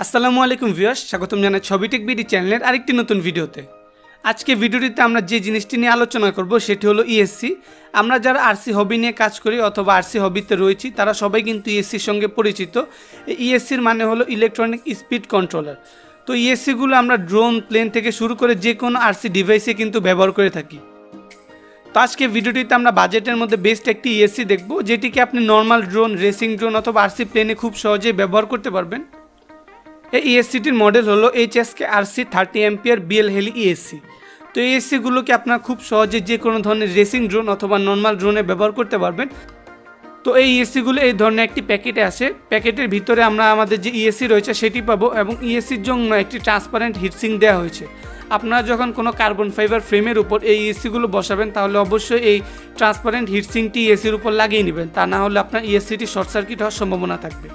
আসসালামু আলাইকুম ভিউয়ার্স, স্বাগতম জানাই ছবি টেক বিডি চ্যানেলের আরেকটি নতুন ভিডিওতে। আজকে ভিডিওটিতে আমরা যে জিনিসটি নিয়ে আলোচনা করব সেটি হলো ইএসসি। আমরা যারা আরসি হবি নিয়ে কাজ করি অথবা আরসি হবিতে রয়েছি তারা সবাই কিন্তু ইএসসির সঙ্গে পরিচিত। ইএসসির মানে হলো ইলেকট্রনিক স্পিড কন্ট্রোলার। তো ইএসসিগুলো আমরা ড্রোন, প্লেন থেকে শুরু করে যে কোনো আরসি ডিভাইসে কিন্তু ব্যবহার করে থাকি। তো আজকে ভিডিওটিতে আমরা বাজেটের মধ্যে বেস্ট একটি ইএসসি দেখব, যেটিকে আপনি নর্মাল ড্রোন, রেসিং ড্রোন অথবা আরসি প্লেনে খুব সহজেই ব্যবহার করতে পারবেন। এই ইএসসিটির মডেল হলো HSKRC 30 অ্যাম্পিয়ার BL-HELI ইএসসি। তো এই ইএসসিগুলোকে আপনারা খুব সহজে যে কোনো ধরনের রেসিং ড্রোন অথবা নর্মাল ড্রোনে ব্যবহার করতে পারবেন। তো এই ইএসসিগুলো এই ধরনের একটি প্যাকেটে আসে। প্যাকেটের ভিতরে আমরা আমাদের যে ইএসসি রয়েছে সেটি পাবো এবং ইএসসির জন্য একটি ট্রান্সপারেন্ট হিটসিঙ্ক দেওয়া হয়েছে। আপনারা যখন কোনো কার্বন ফাইবার ফ্রেমের উপর এই ইএসসিগুলো বসাবেন তাহলে অবশ্যই এই ট্রান্সপারেন্ট হিটসিঙ্কটি ইএসসির উপর লাগিয়ে নেবেন, তা না হলে আপনার ইএসসিটি শর্ট সার্কিট হওয়ার সম্ভাবনা থাকবে।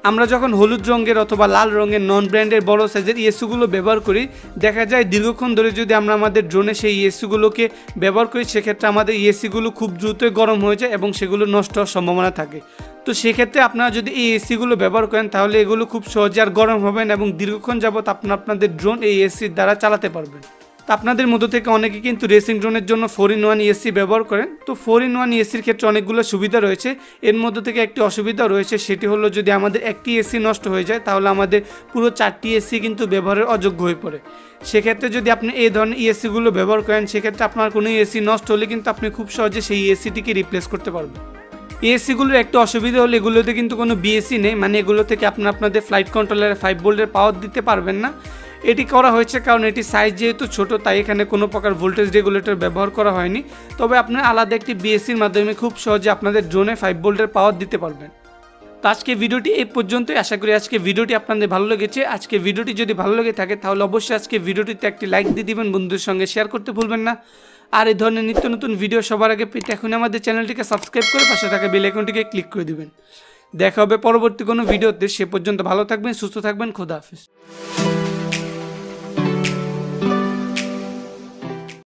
আমরা যখন হলুদ রঙের অথবা লাল রঙের নন ব্র্যান্ডের বড় সাইজের ইএসসিগুলো ব্যবহার করি, দেখা যায় দীর্ঘক্ষণ ধরে যদি আমরা আমাদের ড্রোনে সেই ইএসসিগুলোকে ব্যবহার করি সেক্ষেত্রে আমাদের ইএসসিগুলো খুব দ্রুতই গরম হয়ে যায় এবং সেগুলো নষ্ট হওয়ার সম্ভাবনা থাকে। তো সেক্ষেত্রে আপনারা যদি এই ইএসসিগুলো ব্যবহার করেন তাহলে এগুলো খুব সহজে আর গরম হবে না এবং দীর্ঘক্ষণ যাবত আপনাদের ড্রোন এই ইএসসির দ্বারা চালাতে পারবেন। তো আপনাদের মধ্য থেকে অনেকে কিন্তু রেসিং ড্রোনের জন্য 4-in-1 ইএসসি ব্যবহার করেন। তো 4-in-1 ইএসসির ক্ষেত্রে অনেকগুলো সুবিধা রয়েছে, এর মধ্যে থেকে একটি অসুবিধা রয়েছে, সেটি হলো যদি আমাদের একটি ইএসসি নষ্ট হয়ে যায় তাহলে আমাদের পুরো 4টি ইএসসি কিন্তু ব্যবহারের অযোগ্য হয়ে পড়ে। সেক্ষেত্রে যদি আপনি এই ধরনের ইএসসিগুলো ব্যবহার করেন সেক্ষেত্রে আপনার কোনো ইএসসি নষ্ট হলে কিন্তু আপনি খুব সহজে সেই ইএসসিটিকে রিপ্লেস করতে পারবেন। ইএসসিগুলোর একটা অসুবিধা হলো এগুলোতে কিন্তু কোনো বিএসসি নেই, মানে এগুলো থেকে আপনাদের ফ্লাইট কন্ট্রোলারে 5 ভোল্টের পাওয়ার দিতে পারবেন না। এটি করা হয়েছে কারণ এটি সাইজ যেহেতু ছোট, তাই এখানে কোনো প্রকার ভোল্টেজ রেগুলেটর ব্যবহার করা হয়নি। তবে আপনার আলাদা একটি বিএসসির মাধ্যমে খুব সহজে আপনাদের ড্রোনে 5 ভোল্টের পাওয়ার দিতে পারবেন। তো আজকে ভিডিওটি এই পর্যন্তই। আশা করি আজকে ভিডিওটি আপনাদের ভালো লেগেছে। আজকে ভিডিওটি যদি ভালো লেগে থাকে তাহলে অবশ্যই আজকে ভিডিওটিতে একটি লাইক দিয়ে দিবেন, বন্ধুদের সঙ্গে শেয়ার করতে ভুলবেন না। আর এই ধরনের নিত্য নতুন ভিডিও সবার আগে পেতে এখন আমাদের চ্যানেলটিকে সাবস্ক্রাইব করে পাশে থাকা বেল আইকনটিকে ক্লিক করে দিবেন। দেখা হবে পরবর্তী কোনো ভিডিওতে। সে পর্যন্ত ভালো থাকবেন, সুস্থ থাকবেন। খোদা হাফেজ।